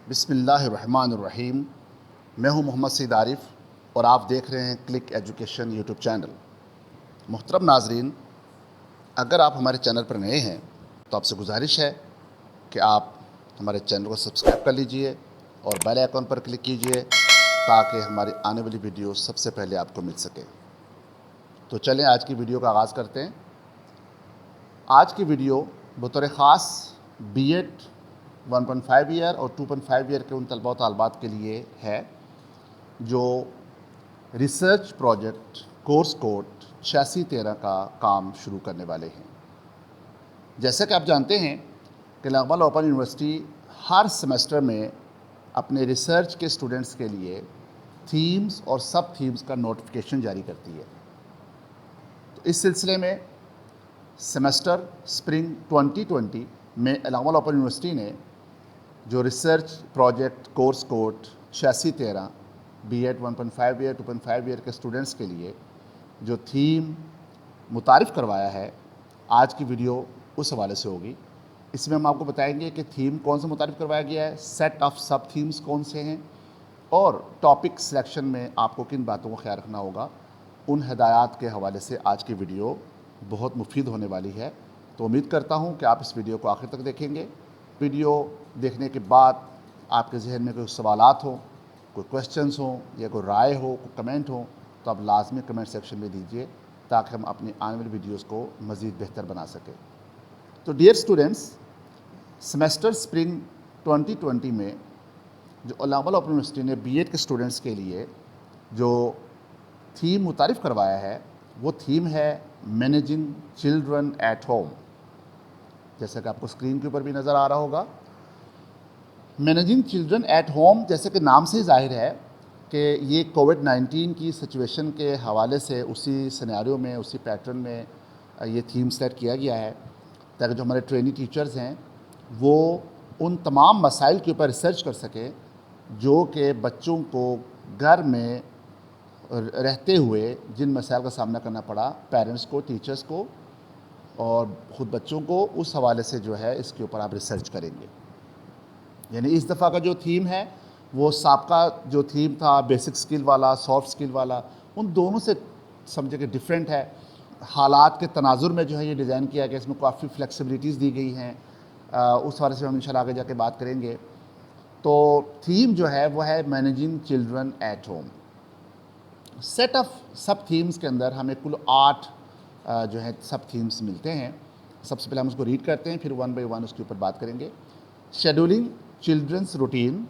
بسم اللہ الرحمن الرحیم۔ میں ہوں محمد سعید عارف اور آپ دیکھ رہے ہیں کلک ایجوکیشن یوٹیوب چینل۔ محترم ناظرین، اگر آپ ہمارے چینل پر نئے ہیں تو آپ سے گزارش ہے کہ آپ ہمارے چینل کو سبسکرائب کر لیجئے اور بیل آئیکن پر کلک کیجئے تاکہ ہماری آنے والی ویڈیو سب سے پہلے آپ کو مل سکے۔ تو چلیں آج کی ویڈیو کا آغاز کرتے ہیں۔ آج کی ویڈیو بطور خاص بی ایڈ 1.5 ایئر اور 2.5 ایئر کے ان طلباء و طالبات کے لیے ہے جو ریسرچ پروجیکٹ کورس کوڈ 8613 کا کام شروع کرنے والے ہیں۔ جیسا کہ آپ جانتے ہیں کہ لغمل اوپن یونیورسٹی ہر سیمسٹر میں اپنے ریسرچ کے اسٹوڈنٹس کے لیے تھیمز اور سب تھیمز کا نوٹیفیکیشن جاری کرتی ہے۔ تو اس سلسلے میں سیمسٹر سپرنگ 2020 میں لغمل اوپن یونیورسٹی نے جو research project course code 8613 B Ed 1.5 year 2.5 year کے اسٹوڈنٹس کے لیے جو تھیم متعارف کروایا ہے، آج کی ویڈیو اس حوالے سے ہوگی۔ اس میں ہم آپ کو بتائیں گے کہ تھیم کون سے متعارف کروایا گیا ہے، سیٹ آف سب تھیمز کون سے ہیں، اور ٹاپک سلیکشن میں آپ کو کن باتوں کو خیال رکھنا ہوگا۔ ان ہدایات کے حوالے سے آج کی ویڈیو بہت مفید ہونے والی ہے۔ تو امید کرتا ہوں کہ آپ اس ویڈیو کو آخر تک دیکھیں گے۔ ویڈیو دیکھنے کے بعد آپ کے ذہن میں کوئی سوالات ہوں، کوئی کویسچنز ہوں یا کوئی رائے ہو، کوئی کمنٹ ہوں تو آپ لازمی کمنٹ سیکشن میں دیجیے تاکہ ہم اپنی آنے والی ویڈیوز کو مزید بہتر بنا سکیں۔ تو ڈیئر اسٹوڈنٹس، سیمسٹر سپرنگ 2020 میں جو لغمل اوپن یونیورسٹی نے بی ایڈ کے اسٹوڈنٹس کے لیے جو تھیم متعارف کروایا ہے وہ تھیم ہے مینیجنگ چلڈرن ایٹ ہوم۔ جیسا کہ آپ کو اسکرین کے اوپر بھی نظر آ رہا ہوگا، مینیجنگ چلڈرن ایٹ ہوم، جیسے کہ نام سے ہی ظاہر ہے کہ یہ کووڈ-19 کی سچویشن کے حوالے سے اسی سینیریو میں، اسی پیٹرن میں یہ تھیم سیٹ کیا گیا ہے تاکہ جو ہمارے ٹریننگ ٹیچرز ہیں وہ ان تمام مسائل کے اوپر ریسرچ کر سکیں جو کہ بچوں کو گھر میں رہتے ہوئے جن مسائل کا سامنا کرنا پڑا پیرنٹس کو، ٹیچرز کو اور خود بچوں کو، اس حوالے سے جو ہے اس کے اوپر آپ ریسرچ کریں گے۔ یعنی اس دفعہ کا جو تھیم ہے وہ سابقہ جو تھیم تھا بیسک سکل والا، سافٹ سکل والا، ان دونوں سے سمجھے کہ ڈیفرنٹ ہے۔ حالات کے تناظر میں جو ہے یہ ڈیزائن کیا گیا، اس میں کافی فلیکسیبلٹیز دی گئی ہیں، اس حوالے سے ہم انشاءاللہ آگے جا کے بات کریں گے۔ تو تھیم جو ہے وہ ہے managing children at home. Set of sub themes کے اندر ہمیں کل 8 جو ہے سب تھیمز ملتے ہیں۔ سب سے پہلے ہم اس کو ریڈ کرتے ہیں، پھر 1 بائی 1 اس کے اوپر بات کریں گے۔ Scheduling children's routine,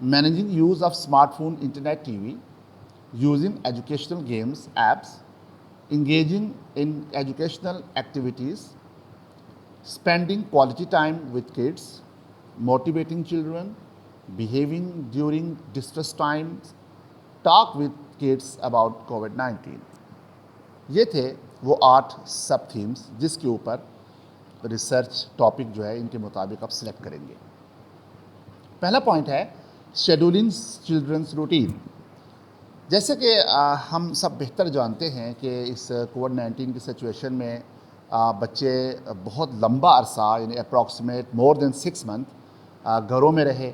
managing use of smart phone, internet, T V, using educational games apps, engaging in educational activities, spending quality time with kids, motivating children, behaving during distress times, talk with kids about کووڈ-19۔ یہ تھے وہ 8 سب themes جس کے اوپر research topic جو ہے ان کے مطابق آپ سلیکٹ کریں گے۔ پہلا پوائنٹ ہے شیڈولنگ چلڈرنس روٹین۔ جیسے کہ ہم سب بہتر جانتے ہیں کہ اس کووڈ-19 کی سچویشن میں بچے بہت لمبا عرصہ یعنی اپروکسیمیٹ مور دین 6 منتھ گھروں میں رہے۔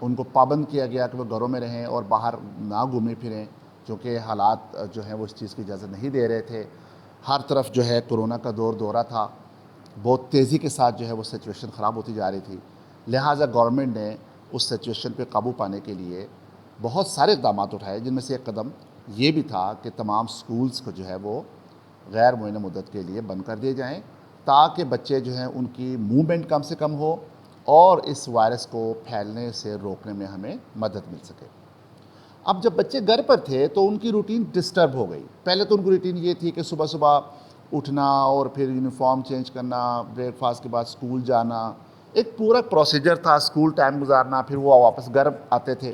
ان کو پابند کیا گیا کہ وہ گھروں میں رہیں اور باہر نہ گھومیں پھریں، کیونکہ حالات جو ہیں وہ اس چیز کی اجازت نہیں دے رہے تھے۔ ہر طرف جو ہے کورونا کا دورہ تھا، بہت تیزی کے ساتھ جو ہے وہ سچویشن خراب ہوتی جا رہی تھی۔ لہٰذا گورنمنٹ نے اس سچویشن پہ قابو پانے کے لیے بہت سارے اقدامات اٹھائے، جن میں سے ایک قدم یہ بھی تھا کہ تمام سکولز کو جو ہے وہ غیر معینہ مدت کے لیے بند کر دیے جائیں تاکہ بچے جو ہیں ان کی موومنٹ کم سے کم ہو اور اس وائرس کو پھیلنے سے روکنے میں ہمیں مدد مل سکے۔ اب جب بچے گھر پر تھے تو ان کی روٹین ڈسٹرب ہو گئی۔ پہلے تو ان کی روٹین یہ تھی کہ صبح صبح اٹھنا اور پھر یونیفارم چینج کرنا، بریک فاسٹ کے بعد اسکول جانا، ایک پورا پروسیجر تھا، اسکول ٹائم گزارنا، پھر وہ واپس گھر آتے تھے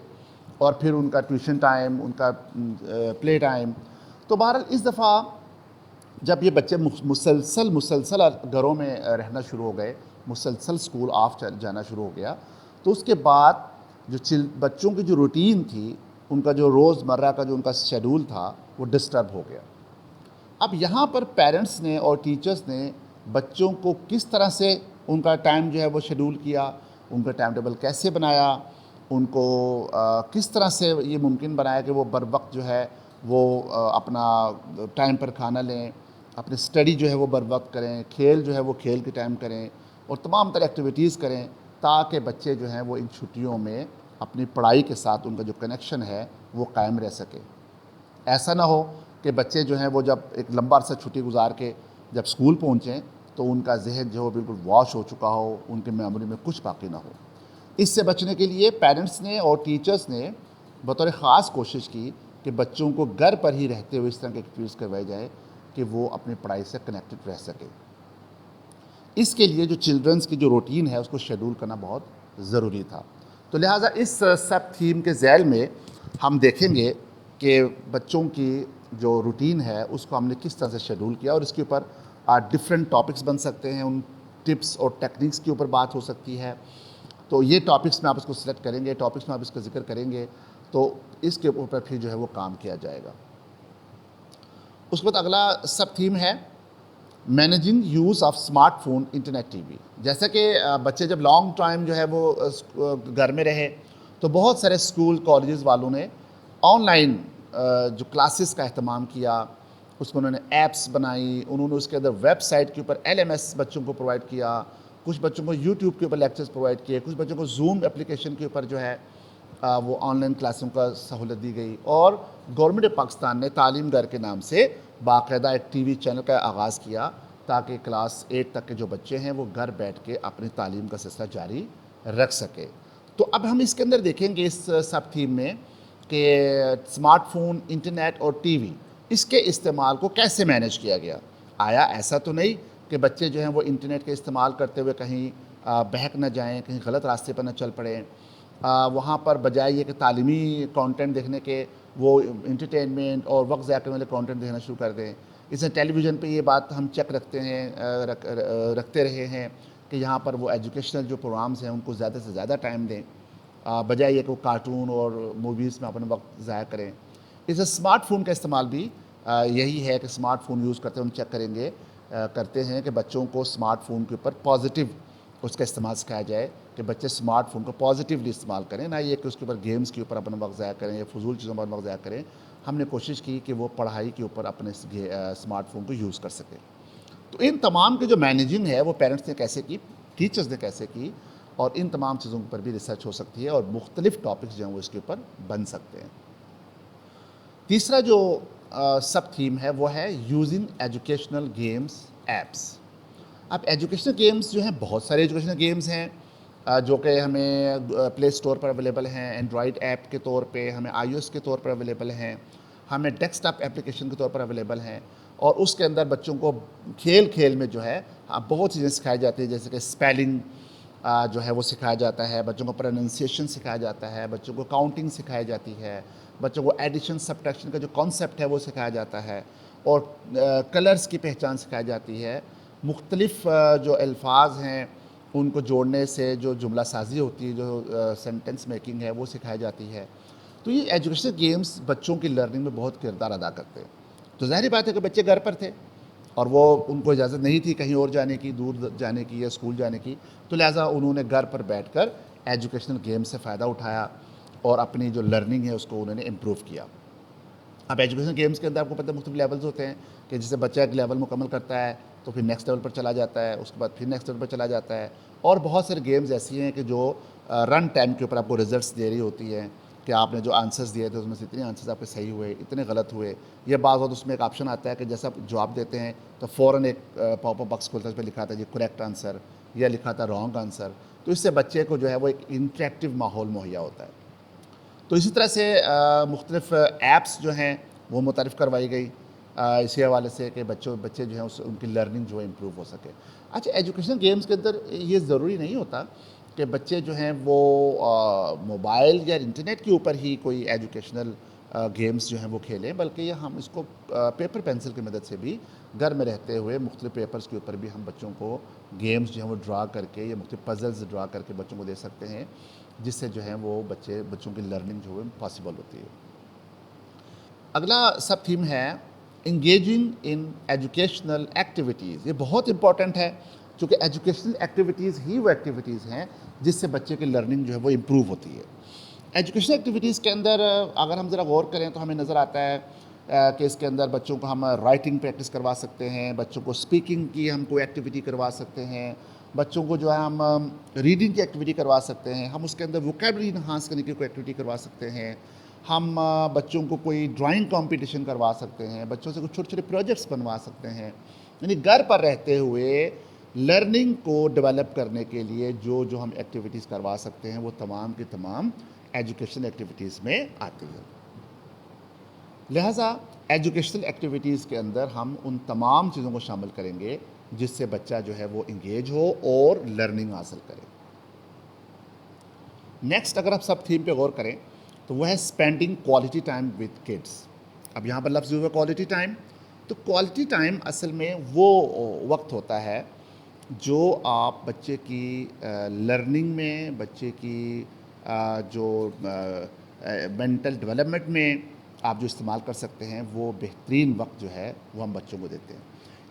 اور پھر ان کا ٹیوشن ٹائم، ان کا پلے ٹائم۔ تو بہرحال اس دفعہ جب یہ بچے مسلسل گھروں میں رہنا شروع ہو گئے، مسلسل اسکول آف جانا شروع ہو گیا، تو اس کے بعد جو بچوں کی جو روٹین تھی، ان کا جو روز مرہ کا جو ان کا شیڈول تھا وہ ڈسٹرب ہو گیا۔ اب یہاں پر پیرنٹس نے اور ٹیچرز نے بچوں کو کس طرح سے ان کا ٹائم جو ہے وہ شیڈول کیا، ان کا ٹائم ٹیبل کیسے بنایا، ان کو کس طرح سے یہ ممکن بنایا کہ وہ بر وقت جو ہے وہ اپنا ٹائم پر کھانا لیں، اپنی اسٹڈی جو ہے وہ بر وقت کریں، کھیل جو ہے وہ کھیل کے ٹائم کریں، اور تمام طرح ایکٹیویٹیز کریں تاکہ بچے جو ہیں وہ ان چھٹیوں میں اپنی پڑھائی کے ساتھ ان کا جو کنیکشن ہے وہ قائم رہ سکے۔ ایسا نہ ہو کہ بچے جو ہیں وہ جب ایک لمبا عرصہ چھٹی گزار کے جب اسکول پہنچیں تو ان کا ذہن جو بالکل واش ہو چکا ہو، ان کے میموری میں کچھ باقی نہ ہو۔ اس سے بچنے کے لیے پیرنٹس نے اور ٹیچرز نے بطور خاص کوشش کی کہ بچوں کو گھر پر ہی رہتے ہوئے اس طرح کے ایکٹیویٹیز کروائی جائے کہ وہ اپنی پڑھائی سے کنیکٹڈ رہ سکے۔ اس کے لیے جو چلڈرنس کی جو روٹین ہے اس کو شیڈول کرنا بہت ضروری تھا۔ تو لہٰذا اس سب تھیم کے ذیل میں ہم دیکھیں گے کہ بچوں کی جو روٹین ہے اس کو ہم نے کس طرح سے شیڈول کیا، اور اس کے اوپر ڈفرینٹ ٹاپکس بن سکتے ہیں، ان ٹپس اور ٹیکنیکس کے اوپر بات ہو سکتی ہے۔ تو یہ ٹاپکس میں آپ اس کو سلیکٹ کریں گے، ٹاپکس میں آپ اس کا ذکر کریں گے تو اس کے اوپر پھر جو ہے وہ کام کیا جائے گا۔ اس کے بعد اگلا سب تھیم ہے managing use of smart phone, internet, T وی۔ جیسا کہ بچے جب لانگ ٹائم جو ہے وہ گھر میں رہے تو بہت سارے اسکول کالجز والوں نے آن لائن جو کلاسز کا اہتمام کیا، اس میں انہوں نے ایپس بنائی، انہوں نے اس کے اندر ویب سائٹ کے اوپر LMS بچوں کو پرووائڈ کیا، کچھ بچوں کو یوٹیوب کے اوپر لیکچرز پرووائڈ کیے، کچھ بچوں کو زوم اپلیکیشن کے اوپر جو ہے وہ آن لائن کلاسوں کا سہولت دی گئی، اور گورنمنٹ پاکستان نے تعلیم گھر کے نام سے باقاعدہ ایک ٹی وی چینل کا آغاز کیا تاکہ کلاس 8 تک کے جو بچے ہیں وہ گھر بیٹھ کے اپنی تعلیم کا سلسلہ جاری رکھ سکے۔ تو اب ہم اس کے اندر دیکھیں گے اس سب تھیم میں کہ اسمارٹ فون، انٹرنیٹ اور ٹی وی، اس کے استعمال کو کیسے مینیج کیا گیا۔ آیا ایسا تو نہیں کہ بچے جو ہیں وہ انٹرنیٹ کا استعمال کرتے ہوئے کہیں بہک نہ جائیں، کہیں غلط راستے پر نہ چل پڑیں، وہاں پر بجائے یہ کہ تعلیمی کانٹینٹ دیکھنے کے وہ انٹرٹینمنٹ اور وقت ضائع کرنے والے کانٹینٹ دیکھنا شروع کر دیں۔ اس میں ٹیلی ویژن پہ یہ بات ہم چیک رکھتے رہے ہیں کہ یہاں پر وہ ایجوکیشنل جو پروگرامز ہیں ان کو زیادہ سے زیادہ ٹائم دیں، بجائے یہ کہ وہ کارٹون اور موویز میں اپنا وقت ضائع کریں۔ اس اسمارٹ فون کا استعمال بھی یہی ہے کہ اسمارٹ فون یوز کرتے ہیں، ہم چیک کرتے ہیں کہ بچوں کو اسمارٹ فون کے اوپر پازیٹیو اس کا استعمال سکھایا جائے کہ بچے اسمارٹ فون کو پازیٹیولی استعمال کریں، نہ یہ کہ اس کے اوپر گیمز کے اوپر اپنا وقت ضائع کریں یا فضول چیزوں پر وقت ضائع کریں۔ ہم نے کوشش کی کہ وہ پڑھائی کے اوپر اپنے اسمارٹ فون کو یوز کر سکیں۔ تو ان تمام کے جو مینیجنگ ہے وہ پیرنٹس نے کیسے کی، ٹیچرز نے کیسے کی، اور ان تمام چیزوں پر بھی ریسرچ ہو سکتی ہے اور مختلف ٹاپکس جو ہیں وہ اس کے اوپر بن سکتے ہیں۔ تیسرا جو سب تھیم ہے وہ ہے یوزنگ ایجوکیشنل گیمز ایپس۔ اب ایجوکیشنل گیمز جو ہیں بہت سارے ایجوکیشنل گیمز ہیں جو کہ ہمیں پلے اسٹور پر اویلیبل ہیں، اینڈرائڈ ایپ کے طور پہ، ہمیں iOS کے طور پر اویلیبل ہیں، ہمیں ڈیسک ٹاپ اپلیکیشن کے طور پر اویلیبل ہیں، اور اس کے اندر بچوں کو کھیل میں جو ہے بہت چیزیں سکھائی جاتی ہیں، جیسے کہ اسپیلنگ جو ہے وہ سکھایا جاتا ہے، بچوں کو پروننسیشن سکھایا جاتا ہے، بچوں کو کاؤنٹنگ سکھائی جاتی ہے، بچوں کو ایڈیشن سبٹریکشن کا جو کانسیپٹ ہے وہ سکھایا جاتا ہے، اور کلرز کی پہچان سکھائی جاتی ہے، مختلف جو الفاظ ہیں ان کو جوڑنے سے جو جملہ سازی ہوتی ہے، جو سینٹنس میکنگ ہے وہ سکھائی جاتی ہے۔ تو یہ ایجوکیشنل گیمز بچوں کی لرننگ میں بہت کردار ادا کرتے ہیں۔ تو ظاہری بات ہے کہ بچے گھر پر تھے اور وہ ان کو اجازت نہیں تھی کہیں اور جانے کی، دور جانے کی یا اسکول جانے کی، تو لہٰذا انہوں نے گھر پر بیٹھ کر ایجوکیشنل گیم سے فائدہ اٹھایا اور اپنی جو لرننگ ہے اس کو انہوں نے امپروو کیا۔ اب ایجوکیشن گیمز کے اندر آپ کو پتہ ہے مختلف لیولز ہوتے ہیں کہ جسے بچہ ایک لیول مکمل کرتا ہے تو پھر نیکسٹ لیول پر چلا جاتا ہے، اس کے بعد پھر نیکسٹ لیول پر چلا جاتا ہے، اور بہت سارے گیمز ایسی ہیں کہ جو رن ٹائم کے اوپر آپ کو ریزلٹس دے رہی ہوتی ہیں کہ آپ نے جو آنسرز دیے تھے اس میں سے اتنے آنسرز آپ کے صحیح ہوئے، اتنے غلط ہوئے، یا بعض وقت اس میں ایک آپشن آتا ہے کہ جیسا آپ جواب دیتے ہیں تو فوراً ایک پاپ اپ باکس کھلتا ہے، اس پہ لکھا تھا جی کریکٹ آنسر یا لکھا تھا رانگ آنسر۔ تو اس سے بچے کو جو ہے وہ ایک انٹریکٹیو ماحول مہیا ہوتا ہے۔ تو اسی طرح سے مختلف ایپس جو ہیں وہ متعارف کروائی گئی اسی حوالے سے کہ بچے جو ہیں ان کی لرننگ جو ہے امپروو ہو سکے۔ اچھا، ایجوکیشنل گیمز کے اندر یہ ضروری نہیں ہوتا کہ بچے جو ہیں وہ موبائل یا انٹرنیٹ کے اوپر ہی کوئی ایجوکیشنل گیمز جو ہیں وہ کھیلیں، بلکہ یہ ہم اس کو پیپر پینسل کی مدد سے بھی گھر میں رہتے ہوئے مختلف پیپرز کے اوپر بھی ہم بچوں کو گیمز جو ہیں وہ ڈرا کر کے یا مختلف پزلز ڈرا کر کے بچوں کو دے سکتے ہیں، جس سے جو ہے وہ بچوں کی لرننگ جو ہے پاسبل ہوتی ہے۔ اگلا سب تھیم ہے انگیجنگ ان ایجوکیشنل ایکٹیویٹیز۔ یہ بہت امپورٹنٹ ہے چونکہ ایجوکیشنل ایکٹیویٹیز ہی وہ ایکٹیویٹیز ہیں جس سے بچے کی لرننگ جو ہے وہ امپروو ہوتی ہے. ایجوکیشنل ایکٹیویٹیز کے اندر اگر ہم ذرا غور کریں تو ہمیں نظر آتا ہے کہ اس کے اندر بچوں کو ہم رائٹنگ پریکٹس کروا سکتے ہیں, بچوں کو اسپیکنگ کی ہم کوئی ایکٹیویٹی کروا سکتے ہیں, بچوں کو جو ہے ہم ریڈنگ کی ایکٹیویٹی کروا سکتے ہیں, ہم اس کے اندر ووکیبلری انہانس کرنے کی کوئی ایکٹیویٹی کروا سکتے ہیں, ہم بچوں کو کوئی ڈرائنگ کمپٹیشن کروا سکتے ہیں, بچوں سے کچھ چھوٹے چھوٹے پروجیکٹس بنوا سکتے ہیں. یعنی گھر پر رہتے ہوئے لرننگ کو ڈیولپ کرنے کے لیے جو جو ہم ایکٹیویٹیز کروا سکتے ہیں وہ تمام کی تمام ایجوکیشنل ایکٹیویٹیز میں آتی ہے. لہٰذا ایجوکیشنل ایکٹیویٹیز کے اندر ہم ان تمام چیزوں کو شامل کریں گے جس سے بچہ جو ہے وہ انگیج ہو اور لرننگ حاصل کرے. نیکسٹ اگر آپ سب تھیم پہ غور کریں تو وہ ہے spending quality time with kids. اب یہاں پر لفظ یوز ہے کوالٹی ٹائم. تو کوالٹی ٹائم اصل میں وہ وقت ہوتا ہے جو آپ بچے کی لرننگ میں, بچے کی جو مینٹل ڈیولپمنٹ میں آپ جو استعمال کر سکتے ہیں, وہ بہترین وقت جو ہے وہ ہم بچوں کو دیتے ہیں.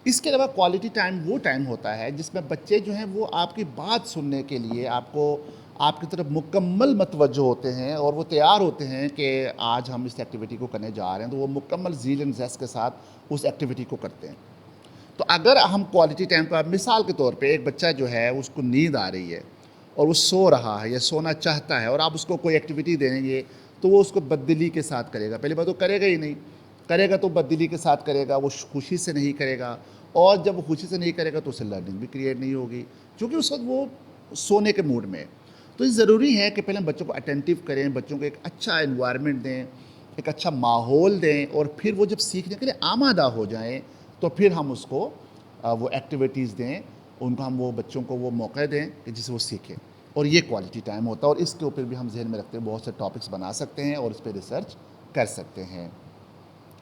اس کے علاوہ کوالٹی ٹائم وہ ٹائم ہوتا ہے جس میں بچے جو ہیں وہ آپ کی بات سننے کے لیے آپ کی طرف مکمل متوجہ ہوتے ہیں اور وہ تیار ہوتے ہیں کہ آج ہم اس ایکٹیویٹی کو کرنے جا رہے ہیں, تو وہ مکمل ذیل اینڈ زیس کے ساتھ اس ایکٹیویٹی کو کرتے ہیں. تو اگر ہم کوالٹی ٹائم پر مثال کے طور پہ ایک بچہ جو ہے اس کو نیند آ رہی ہے اور وہ سو رہا ہے یا سونا چاہتا ہے اور آپ اس کو کوئی ایکٹیویٹی دیں گے تو وہ اس کو بددلی کے ساتھ کرے گا. پہلی بات تو کرے گا ہی نہیں, کرے گا تو بددلی کے ساتھ کرے گا, وہ خوشی سے نہیں کرے گا, اور جب وہ خوشی سے نہیں کرے گا تو اسے لرننگ بھی کریٹ نہیں ہوگی کیونکہ اس وقت وہ سونے کے موڈ میں ہے. تو یہ ضروری ہے کہ پہلے ہم بچوں کو اٹینٹیو کریں, بچوں کو ایک اچھا انوائرمنٹ دیں, ایک اچھا ماحول دیں, اور پھر وہ جب سیکھنے کے لیے آمادہ ہو جائیں تو پھر ہم اس کو وہ ایکٹیویٹیز دیں, ان کو ہم وہ بچوں کو وہ موقع دیں کہ جس سے وہ سیکھیں. اور یہ کوالٹی ٹائم ہوتا ہے, اور اس کے اوپر بھی ہم ذہن میں رکھتے ہیں بہت سے ٹاپکس بنا سکتے ہیں اور اس پہ ریسرچ کر سکتے ہیں.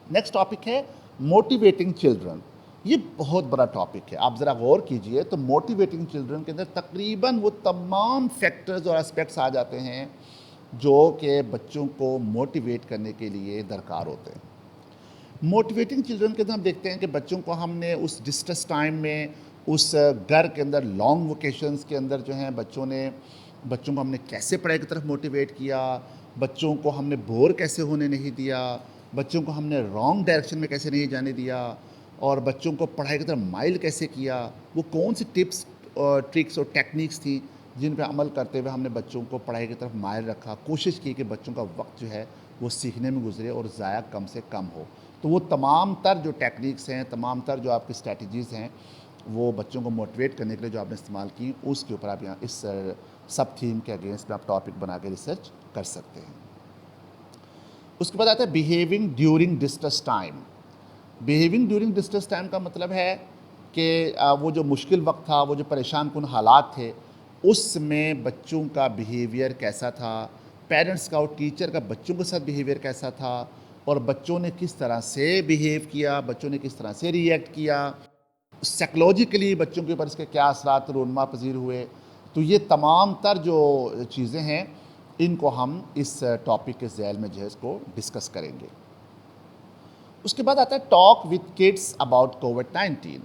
نیکسٹ ٹاپک ہے موٹیویٹنگ چلڈرن. یہ بہت بڑا ٹاپک ہے. آپ ذرا غور کیجئے تو موٹیویٹنگ چلڈرن کے اندر تقریباً وہ تمام فیکٹرز اور اسپیکٹس آ جاتے ہیں جو کہ بچوں کو موٹیویٹ کرنے کے لیے درکار ہوتے ہیں. موٹیویٹنگ چلڈرن کے اندر ہم دیکھتے ہیں کہ بچوں کو ہم نے اس ڈسٹریس ٹائم میں, اس گھر کے اندر لانگ ویکیشنز کے اندر جو ہیں بچوں کو ہم نے کیسے پڑھائی کی طرف موٹیویٹ کیا, بچوں کو ہم نے بور کیسے ہونے نہیں دیا, بچوں کو ہم نے رانگ ڈائریکشن میں کیسے نہیں جانے دیا, اور بچوں کو پڑھائی کی طرف مائل کیسے کیا, وہ کون سی ٹپس اور ٹرکس اور ٹیکنیکس تھیں جن پہ عمل کرتے ہوئے ہم نے بچوں کو پڑھائی کی طرف مائل رکھا, کوشش کی کہ بچوں کا وقت جو ہے وہ سیکھنے میں گزرے اور ضائع کم سے کم ہو. تو وہ تمام تر جو ٹیکنیکس ہیں, تمام تر جو آپ کی اسٹریٹجیز ہیں, وہ بچوں کو موٹیویٹ کرنے کے لیے جو آپ نے استعمال کی, اس کے اوپر آپ یہاں اس سب تھیم کے اگینسٹ میں آپ ٹاپک بنا کے ریسرچ کر سکتے ہیں. اس کے بعد آتا ہے behaving during distress time. Behaving during distress time کا مطلب ہے کہ وہ جو مشکل وقت تھا, وہ جو پریشان کن حالات تھے, اس میں بچوں کا بیہیویئر کیسا تھا, پیرنٹس کا اور ٹیچر کا بچوں کے ساتھ بیہیویئر کیسا تھا, اور بچوں نے کس طرح سے بیہیو کیا, بچوں نے کس طرح سے ری ایکٹ کیا, سائیکلوجیکلی بچوں کے اوپر اس کے کیا اثرات رونما پذیر ہوئے. تو یہ تمام تر جو چیزیں ہیں ان کو ہم اس ٹاپک کے ذیل میں جو ہے اس کو ڈسکس کریں گے. اس کے بعد آتا ہے talk with kids about COVID-19.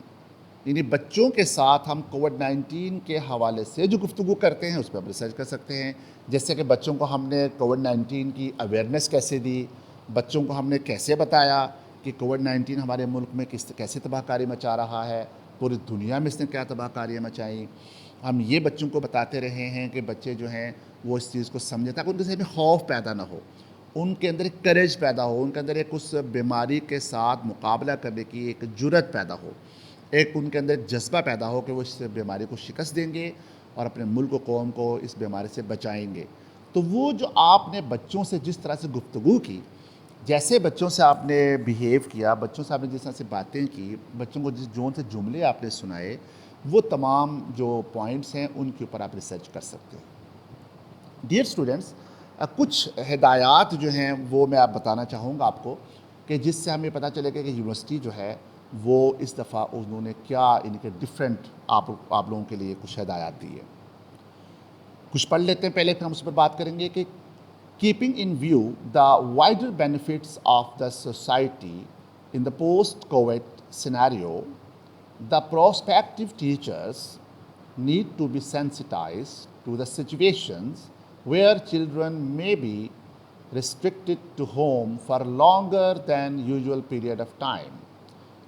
یعنی بچوں کے ساتھ ہم کووڈ-19 کے حوالے سے جو گفتگو کرتے ہیں اس پہ ہم ریسرچ کر سکتے ہیں. جیسے کہ بچوں کو ہم نے کووڈ-19 کی اویئرنیس کیسے دی, بچوں کو ہم نے کیسے بتایا کہ کووڈ-19 ہمارے ملک میں کیسے تباہ کاری مچا رہا ہے, پوری دنیا میں اس نے کیا تباہ کاریاں مچائیں. ہم یہ بچوں کو بتاتے رہے ہیں کہ بچے جو ہیں وہ اس چیز کو سمجھیں تاکہ ان کے ذہن میں خوف پیدا نہ ہو, ان کے اندر ایک کریج پیدا ہو, ان کے اندر ایک اس بیماری کے ساتھ مقابلہ کرنے کی ایک جرأت پیدا ہو, ایک ان کے اندر ایک جذبہ پیدا ہو کہ وہ اس بیماری کو شکست دیں گے اور اپنے ملک و قوم کو اس بیماری سے بچائیں گے. تو وہ جو آپ نے بچوں سے جس طرح سے گفتگو کی, جیسے بچوں سے آپ نے بیہیو کیا, بچوں سے آپ نے جس طرح سے باتیں کی, بچوں کو جس جون سے جملے آپ نے سنائے, وہ تمام جو پوائنٹس ہیں ان کے اوپر آپ ریسرچ کر سکتے ہیں. ڈیئر اسٹوڈنٹس, کچھ ہدایات جو ہیں وہ میں آپ بتانا چاہوں گا آپ کو کہ جس سے ہمیں پتہ چلے گا کہ یونیورسٹی جو ہے وہ اس دفعہ انہوں نے کیا ان کے ڈفرینٹ آپ لوگوں کے لیے کچھ ہدایات دی ہے. کچھ پڑھ لیتے ہیں پہلے, پھر ہم اس پر بات کریں گے کہ keeping in view the wider benefits of the society in the post-COVID scenario, the prospective teachers need to be sensitized to the situations where children may be restricted to home for longer than usual period of time.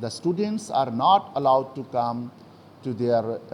the students are not allowed to come to their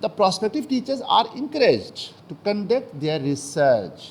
The prospective teachers are encouraged to conduct their research.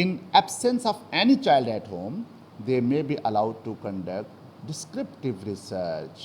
in absence of any child at home, they may be allowed to conduct descriptive research.